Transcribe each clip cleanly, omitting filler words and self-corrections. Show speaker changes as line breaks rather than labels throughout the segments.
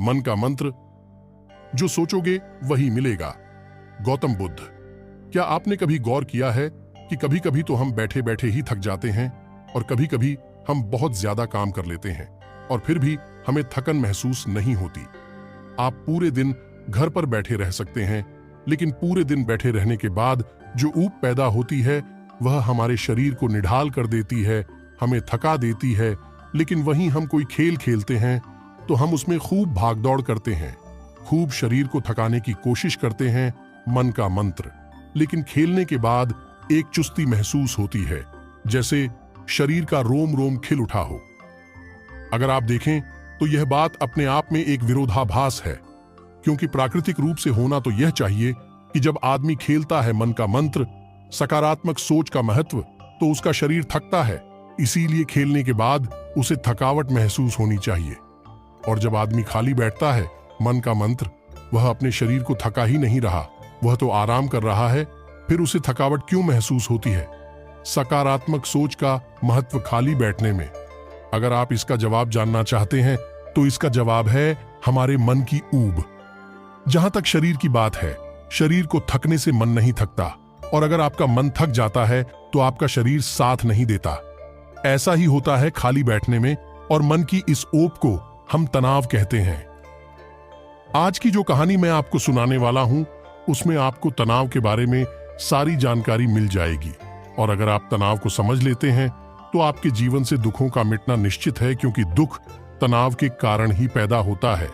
मन का मंत्र, जो सोचोगे वही मिलेगा। गौतम बुद्ध। क्या आपने कभी गौर किया है कि कभी कभी तो हम बैठे बैठे ही थक जाते हैं और कभी कभी हम बहुत ज्यादा काम कर लेते हैं और फिर भी हमें थकन महसूस नहीं होती। आप पूरे दिन घर पर बैठे रह सकते हैं, लेकिन पूरे दिन बैठे रहने के बाद जो ऊब पैदा होती है वह हमारे शरीर को निढाल कर देती है, हमें थका देती है। लेकिन वहीं हम कोई खेल खेलते हैं तो हम उसमें खूब भागदौड़ करते हैं, खूब शरीर को थकाने की कोशिश करते हैं। मन का मंत्र। लेकिन खेलने के बाद एक चुस्ती महसूस होती है, जैसे शरीर का रोम रोम खिल उठा हो। अगर आप देखें तो यह बात अपने आप में एक विरोधाभास है, क्योंकि प्राकृतिक रूप से होना तो यह चाहिए कि जब आदमी खेलता है मन का मंत्र, सकारात्मक सोच का महत्व, तो उसका शरीर थकता है। इसीलिए खेलने के बाद उसे थकावट महसूस होनी चाहिए। और जब आदमी खाली बैठता है मन का मंत्र, वह अपने शरीर को थका ही नहीं रहा, वह तो आराम कर रहा है। फिर उसे थकावट क्यों महसूस होती है? सकारात्मक सोच का महत्व खाली बैठने में। अगर आप इसका जवाब जानना चाहते हैं तो इसका जवाब है हमारे मन की ऊब। जहां तक शरीर की बात है, शरीर को थकने से मन नहीं थकता, और अगर आपका मन थक जाता है तो आपका शरीर साथ नहीं देता। ऐसा ही होता है खाली बैठने में, और मन की इस ऊब को हम तनाव कहते हैं। आज की जो कहानी मैं आपको सुनाने वाला हूं, उसमें आपको तनाव के बारे में सारी जानकारी मिल जाएगी। और अगर आप तनाव को समझ लेते हैं तो आपके जीवन से दुखों का मिटना निश्चित है, क्योंकि दुख तनाव के कारण ही पैदा होता है।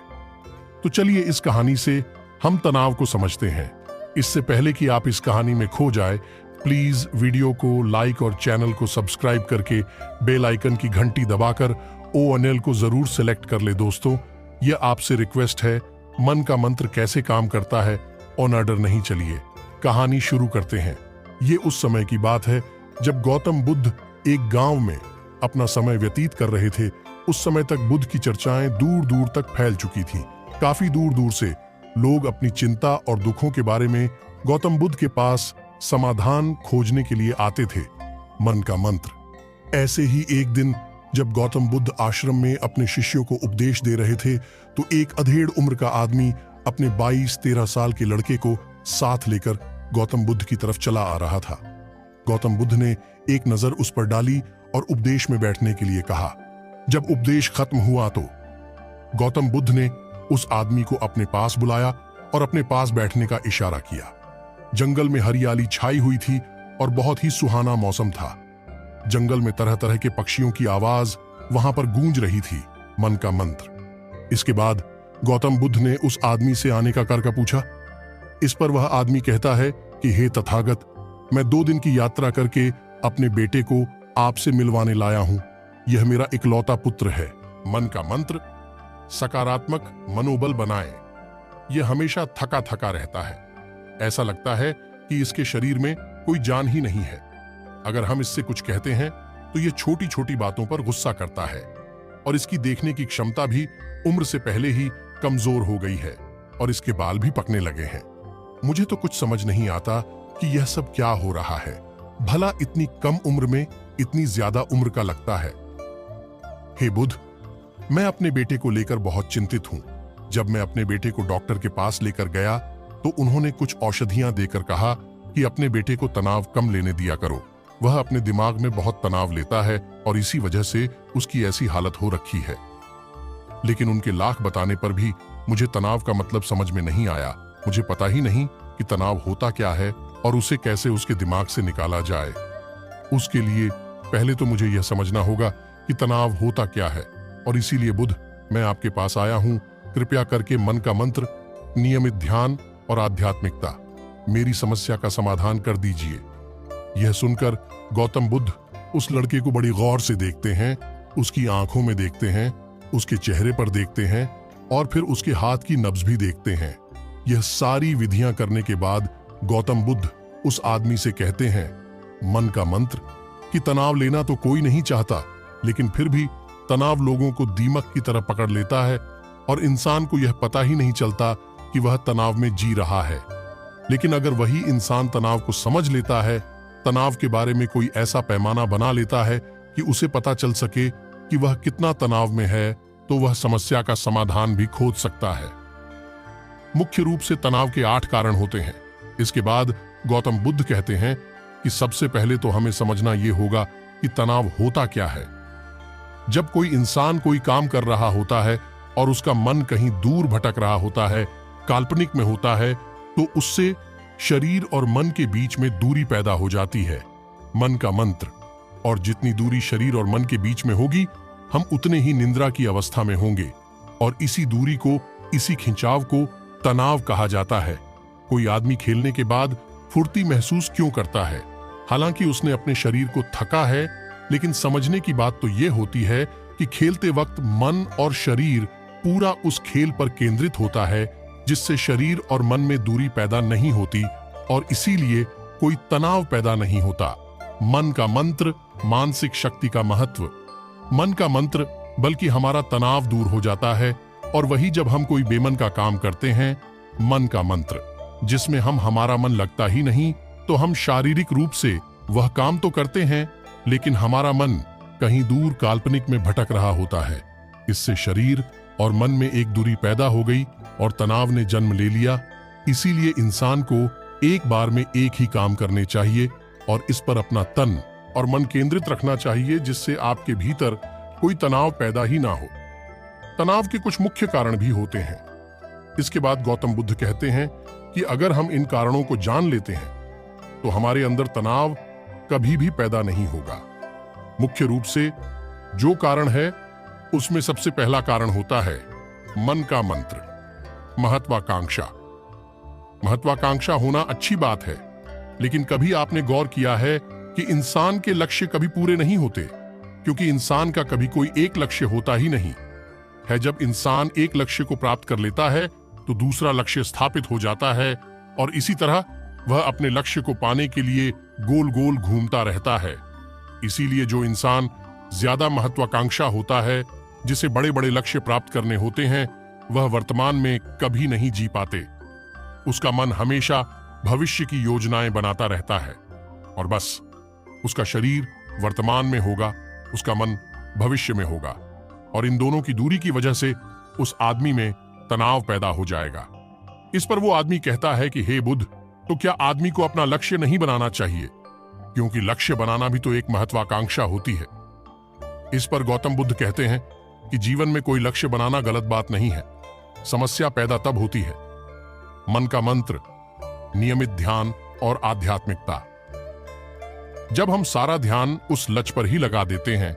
तो चलिए इस कहानी से हम तनाव को समझते हैं। इससे पहले कि आप इस कहानी में खो जाए, प्लीज वीडियो को लाइक और चैनल को सब्सक्राइब करके बेल आइकन की घंटी दबाकर ONL को जरूर सेलेक्ट कर ले। दोस्तों, यह आपसे रिक्वेस्ट है। मन का मंत्र कैसे काम करता है, ऑन ऑर्डर नहीं। चलिए कहानी शुरू करते हैं। ये उस समय की बात है जब गौतम बुद्ध एक गांव में अपना समय व्यतीत कर रहे थे। उस समय तक बुद्ध की चर्चाएं दूर दूर तक फैल चुकी थी। काफी दूर दूर से लोग अपनी चिंता और दुखों के बारे में गौतम बुद्ध के पास समाधान खोजने के लिए आते थे। मन का मंत्र। ऐसे ही एक दिन जब गौतम बुद्ध आश्रम में अपने शिष्यों को उपदेश दे रहे थे, तो एक अधेड़ उम्र का आदमी अपने 22-13 साल के लड़के को साथ लेकर गौतम बुद्ध की तरफ चला आ रहा था। गौतम बुद्ध ने एक नजर उस पर डाली और उपदेश में बैठने के लिए कहा। जब उपदेश खत्म हुआ तो गौतम बुद्ध ने उस आदमी को अपने पास बुलाया और अपने पास बैठने का इशारा किया। जंगल में हरियाली छाई हुई थी और बहुत ही सुहाना मौसम था। जंगल में तरह तरह के पक्षियों की आवाज वहां पर गूंज रही थी। मन का मंत्र। इसके बाद गौतम बुद्ध ने उस आदमी से आने का कारण पूछा। इस पर वह आदमी कहता है कि हे तथागत, मैं 2 दिन की यात्रा करके अपने बेटे को आपसे मिलवाने लाया हूं। यह मेरा इकलौता पुत्र है। मन का मंत्र। सकारात्मक मनोबल बनाए। यह हमेशा थका थका रहता है। ऐसा लगता है कि इसके शरीर में कोई जान ही नहीं है। अगर हम इससे कुछ कहते हैं तो यह छोटी छोटी बातों पर गुस्सा करता है, और इसकी देखने की क्षमता भी उम्र से पहले ही कमजोर हो गई है, और इसके बाल भी पकने लगे हैं। मुझे तो कुछ समझ नहीं आता कि यह सब क्या हो रहा है। भला इतनी कम उम्र में इतनी ज्यादा उम्र का लगता है। हे बुद्ध, मैं अपने बेटे को लेकर बहुत चिंतित हूं। जब मैं अपने बेटे को डॉक्टर के पास लेकर गया तो उन्होंने कुछ औषधियां देकर कहा कि अपने बेटे को तनाव कम लेने दिया करो। वह अपने दिमाग में बहुत तनाव लेता है और इसी वजह से उसकी ऐसी हालत हो रखी है। लेकिन उनके लाख बताने पर भी मुझे तनाव का मतलब समझ में नहीं आया। मुझे पता ही नहीं कि तनाव होता क्या है और उसे कैसे उसके दिमाग से निकाला जाए। उसके लिए पहले तो मुझे यह समझना होगा कि तनाव होता क्या है, और इसीलिए बुद्ध, मैं आपके पास आया हूं। कृपया करके मन का मंत्र, नियमित ध्यान और आध्यात्मिकता मेरी समस्या का समाधान कर दीजिए। यह सुनकर गौतम बुद्ध उस लड़के को बड़ी गौर से देखते हैं, उसकी आंखों में देखते हैं, उसके चेहरे पर देखते हैं, और फिर उसके हाथ की नब्ज भी देखते हैं। यह सारी विधियां करने के बाद गौतम बुद्ध उस आदमी से कहते हैं, मन का मंत्र, कि तनाव लेना तो कोई नहीं चाहता, लेकिन फिर भी तनाव लोगों को दीमक की तरह पकड़ लेता है, और इंसान को यह पता ही नहीं चलता कि वह तनाव में जी रहा है। लेकिन अगर वही इंसान तनाव को समझ लेता है, तनाव के बारे में कोई ऐसा पैमाना बना लेता है कि उसे पता चल सके कि वह कितना तनाव में है, तो वह समस्या का समाधान भी खोज सकता है। मुख्य रूप से तनाव के 8 कारण होते हैं। इसके बाद गौतम बुद्ध कहते हैं कि सबसे पहले तो हमें समझना यह होगा कि तनाव होता क्या है। जब कोई इंसान कोई काम कर रहा होता है और उसका मन कहीं दूर भटक रहा होता है, काल्पनिक में होता है, तो उससे शरीर और मन के बीच में दूरी पैदा हो जाती है, मन का मंत्र। और जितनी दूरी शरीर और मन के बीच में होगी, हम उतने ही निंद्रा की अवस्था में होंगे। और इसी दूरी को, इसी खिंचाव को तनाव कहा जाता है। कोई आदमी खेलने के बाद फुर्ती महसूस क्यों करता है? हालांकि उसने अपने शरीर को थका है, लेकिन समझने की बात तो यह होती है कि खेलते वक्त मन और शरीर पूरा उस खेल पर केंद्रित होता है, जिससे शरीर और मन में दूरी पैदा नहीं होती और इसीलिए कोई तनाव पैदा नहीं होता। मन का मंत्र, मानसिक शक्ति का महत्व। मन का मंत्र बल्कि हमारा तनाव दूर हो जाता है। और वही जब हम कोई बेमन का काम करते हैं, मन का मंत्र, जिसमें हमारा मन लगता ही नहीं, तो हम शारीरिक रूप से वह काम तो करते हैं, लेकिन हमारा मन कहीं दूर काल्पनिक में भटक रहा होता है। इससे शरीर और मन में एक दूरी पैदा हो गई और तनाव ने जन्म ले लिया। इसीलिए इंसान को एक बार में एक ही काम करने चाहिए और इस पर अपना तन और मन केंद्रित रखना चाहिए, जिससे आपके भीतर कोई तनाव पैदा ही ना हो। तनाव के कुछ मुख्य कारण भी होते हैं। इसके बाद गौतम बुद्ध कहते हैं कि अगर हम इन कारणों को जान लेते हैं, तो हमारे अंदर तनाव कभी भी पैदा नहीं होगा। मुख्य रूप से जो कारण है, उसमें सबसे पहला कारण होता है मन का मंत्र, महत्वाकांक्षा। महत्वाकांक्षा होना अच्छी बात है, लेकिन कभी आपने गौर किया है कि इंसान के लक्ष्य कभी पूरे नहीं होते, क्योंकि इंसान का कभी कोई एक लक्ष्य होता ही नहीं है। जब इंसान एक लक्ष्य को प्राप्त कर लेता है, तो दूसरा लक्ष्य स्थापित हो जाता है और इसी तरह वह अपने लक्ष्य को पाने के लिए गोल गोल घूमता रहता है। इसीलिए जो इंसान ज्यादा महत्वाकांक्षा होता है, जिसे बड़े बड़े लक्ष्य प्राप्त करने होते हैं, वह वर्तमान में कभी नहीं जी पाते। उसका मन हमेशा भविष्य की योजनाएं बनाता रहता है और बस उसका शरीर वर्तमान में होगा, उसका मन भविष्य में होगा। और इन दोनों की दूरी की वजह से उस आदमी में तनाव पैदा हो जाएगा। इस पर वो आदमी कहता है कि हे बुद्ध, तो क्या आदमी को अपना लक्ष्य नहीं बनाना चाहिए? क्योंकि लक्ष्य बनाना भी तो एक महत्वाकांक्षा होती है। इस पर गौतम बुद्ध कहते हैं कि जीवन में कोई लक्ष्य बनाना गलत बात नहीं है। समस्या पैदा तब होती है मन का मंत्र, नियमित ध्यान और आध्यात्मिकता। जब हम सारा ध्यान उस लक्ष्य पर ही लगा देते हैं,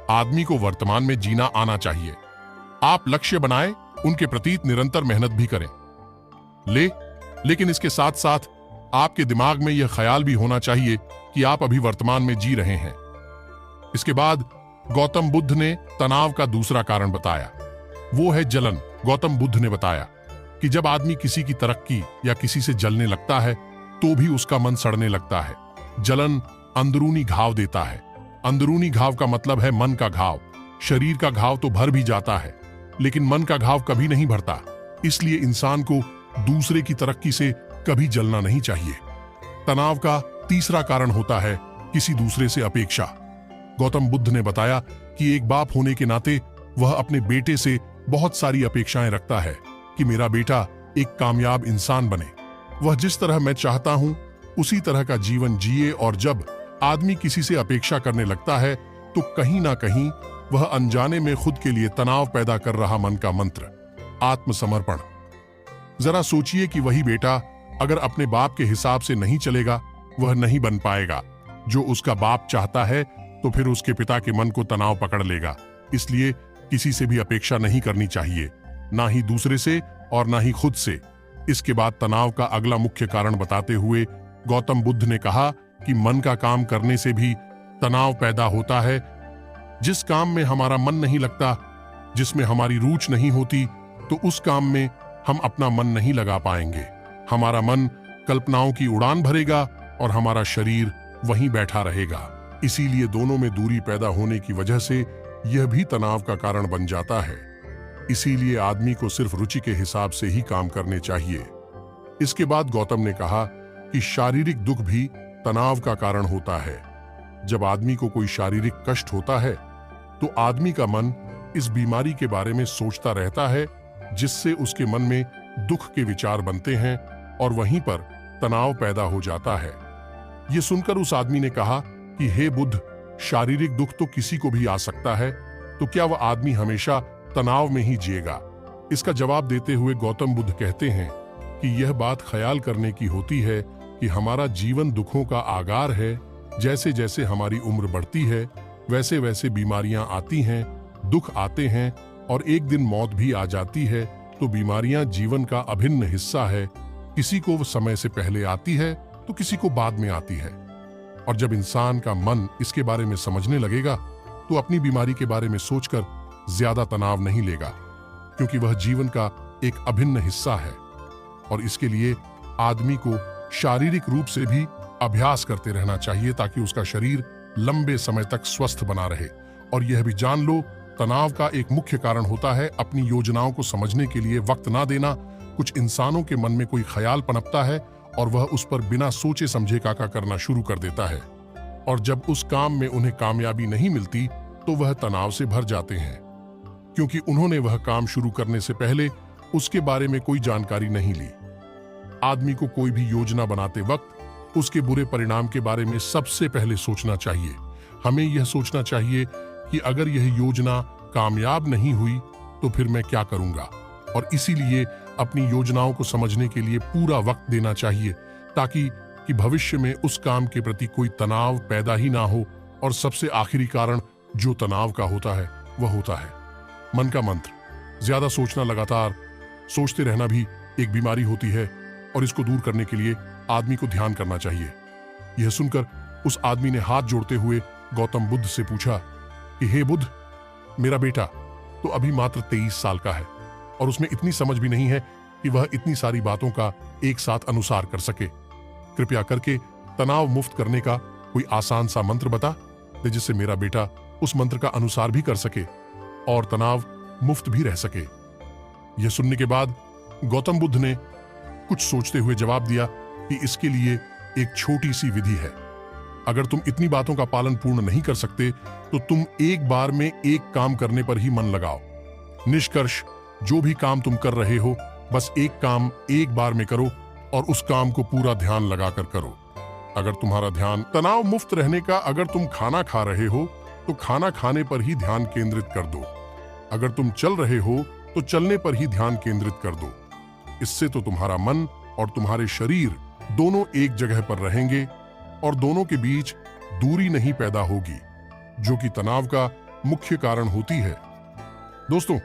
आदमी को वर्तमान में जीना आना चाहिए। आप लक्ष्य बनाए, उनके प्रति निरंतर मेहनत भी करें। लेकिन इसके साथ साथ आपके दिमाग में यह ख्याल भी होना चाहिए कि आप अभी वर्तमान में जी रहे हैं। इसके बाद गौतम बुद्ध ने तनाव का दूसरा कारण बताया, वो है जलन। गौतम बुद्ध ने बताया कि जब आदमी किसी की तरक्की या किसी से जलने लगता है, तो भी उसका मन सड़ने लगता है। जलन अंदरूनी घाव देता है। अंदरूनी घाव का मतलब है मन का घाव। शरीर का घाव तो भर भी जाता है, लेकिन मन का घाव कभी नहीं भरता। इसलिए इंसान को दूसरे की तरक्की से कभी जलना नहीं चाहिए। तनाव का तीसरा कारण होता है किसी दूसरे से अपेक्षा। गौतम बुद्ध ने बताया कि एक बाप होने के नाते वह अपने बेटे से बहुत सारी अपेक्षाएं रखता है कि मेरा बेटा एक कामयाब इंसान बने, वह जिस तरह मैं चाहता हूं उसी तरह का जीवन जिए। और जब आदमी किसी से अपेक्षा करने लगता है, तो कहीं ना कहीं वह अनजाने में खुद के लिए तनाव पैदा कर रहा मन का मंत्र, आत्मसमर्पण। जरा सोचिए कि वही बेटा अगर अपने बाप के हिसाब से नहीं चलेगा, वह नहीं बन पाएगा जो उसका बाप चाहता है, तो फिर उसके पिता के मन को तनाव पकड़ लेगा। इसलिए किसी से भी अपेक्षा नहीं करनी चाहिए, ना ही दूसरे से और ना ही खुद से। इसके बाद तनाव का अगला मुख्य कारण बताते हुए गौतम बुद्ध ने कहा कि मन का काम करने से भी तनाव पैदा होता है। जिस काम में हमारा मन नहीं लगता, जिसमें हमारी रुचि नहीं होती, तो उस काम में हम अपना मन नहीं लगा पाएंगे। हमारा मन कल्पनाओं की उड़ान भरेगा और हमारा शरीर वहीं बैठा रहेगा। इसीलिए दोनों में दूरी पैदा होने की वजह से यह भी तनाव का कारण बन जाता है। इसीलिए आदमी को सिर्फ रुचि के हिसाब से ही काम करने चाहिए। इसके बाद गौतम ने कहा कि शारीरिक दुख भी तनाव का कारण होता है। जब आदमी को कोई शारीरिक कष्ट होता है, तो आदमी का मन इस बीमारी के बारे में सोचता रहता है, जिससे उसके मन में दुख के विचार बनते हैं और वहीं पर तनाव पैदा हो जाता है। यह सुनकर उस आदमी ने कहा कि हे बुद्ध, शारीरिक दुख तो किसी को भी आ सकता है, तो क्या वह आदमी हमेशा तनाव में ही जिएगा? इसका जवाब देते हुए गौतम बुद्ध कहते हैं कि यह बात ख्याल करने की होती है कि हमारा जीवन दुखों का आगार है। जैसे जैसे हमारी उम्र बढ़ती है, वैसे वैसे बीमारियां आती हैं, दुख आते हैं और एक दिन मौत भी आ जाती है। तो बीमारियां जीवन का अभिन्न हिस्सा है। किसी को वो समय से पहले आती है तो किसी को बाद में आती है। और जब इंसान का मन इसके बारे में समझने लगेगा तो अपनी बीमारी के बारे में सोचकर ज्यादा तनाव नहीं लेगा, क्योंकि वह जीवन का एक अभिन्न हिस्सा है। और इसके लिए आदमी को शारीरिक रूप से भी अभ्यास करते रहना चाहिए, ताकि उसका शरीर लंबे समय तक स्वस्थ बना रहे। और यह भी जान लो, तनाव का एक मुख्य कारण होता है अपनी योजनाओं को समझने के लिए वक्त ना देना। कुछ इंसानों के मन में कोई ख्याल पनपता है और वह उस पर बिना सोचे समझे काका करना शुरू कर देता है, और जब उस काम में उन्हें कामयाबी नहीं मिलती तो वह तनाव से भर जाते हैं, क्योंकि उन्होंने वह काम शुरू करने से पहले उसके बारे में कोई जानकारी नहीं ली। आदमी को कोई भी योजना बनाते वक्त उसके बुरे परिणाम के बारे में सबसे पहले सोचना चाहिए। हमें यह सोचना चाहिए कि अगर यह योजना कामयाब नहीं हुई तो फिर मैं क्या करूंगा, और इसीलिए अपनी योजनाओं को समझने के लिए पूरा वक्त देना चाहिए, ताकि कि भविष्य में उस काम के प्रति कोई तनाव पैदा ही ना हो। और सबसे आखिरी कारण जो तनाव का होता है वह होता है मन का मंत्र। ज्यादा सोचना, लगातार सोचते रहना भी एक बीमारी होती है, और इसको दूर करने के लिए आदमी को ध्यान करना चाहिए। यह सुनकर उस आदमी ने हाथ जोड़ते हुए गौतम बुद्ध से पूछा कि हे बुद्ध, मेरा बेटा तो अभी मात्र 23 साल का है और उसमें इतनी समझ भी नहीं है कि वह इतनी सारी बातों का एक साथ अनुसार कर सके। कृपया करके तनाव मुक्त करने का कोई आसान सा मंत्र बता दे, जिससे मेरा बेटा उस मंत्र का अनुसार भी कर सके और तनाव मुक्त भी रह सके। यह सुनने के बाद गौतम बुद्ध ने कुछ सोचते हुए जवाब दिया कि इसके लिए एक छोटी सी विधि है। अगर तुम इतनी बातों का पालन पूर्ण नहीं कर सकते तो तुम एक बार में एक काम करने पर ही मन लगाओ। निष्कर्ष, जो भी काम तुम कर रहे हो, बस एक काम एक बार में करो और उस काम को पूरा ध्यान लगाकर करो। अगर तुम्हारा ध्यान तनाव मुक्त रहने का, अगर तुम खाना खा रहे हो तो खाना खाने पर ही ध्यान केंद्रित कर दो। अगर तुम चल रहे हो तो चलने पर ही ध्यान केंद्रित कर दो। इससे तो तुम्हारा मन और तुम्हारे शरीर दोनों एक जगह पर रहेंगे और दोनों के बीच दूरी नहीं पैदा होगी, जो कि तनाव का मुख्य कारण होती है। दोस्तों,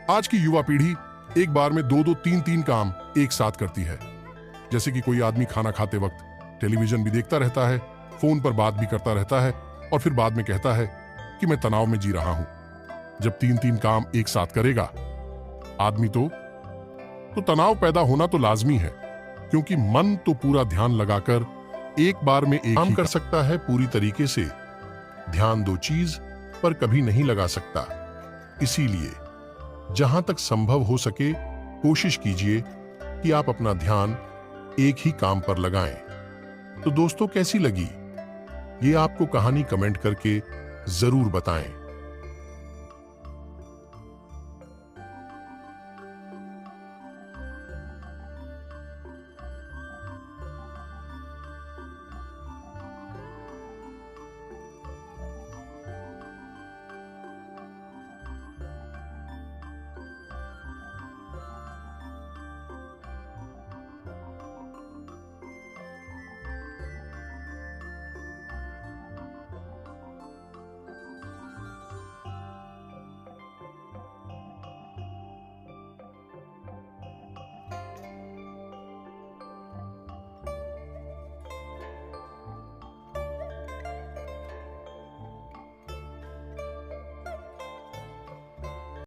आज की युवा पीढ़ी एक बार में 2-2, 3-3 काम एक साथ करती है। जैसे कि कोई आदमी खाना खाते वक्त टेलीविजन भी देखता रहता है, फोन पर बात भी करता रहता है और फिर बाद में कहता है कि मैं तनाव में जी रहा हूं। जब 3-3 काम एक साथ करेगा आदमी तो तनाव पैदा होना तो लाजमी है, क्योंकि मन तो पूरा ध्यान लगाकर एक बार में एक काम कर सकता है पूरी तरीके से। ध्यान दो चीज पर कभी नहीं लगा सकता। इसीलिए जहां तक संभव हो सके कोशिश कीजिए कि आप अपना ध्यान एक ही काम पर लगाएं। तो दोस्तों, कैसी लगी ये आपको कहानी कमेंट करके जरूर बताएं।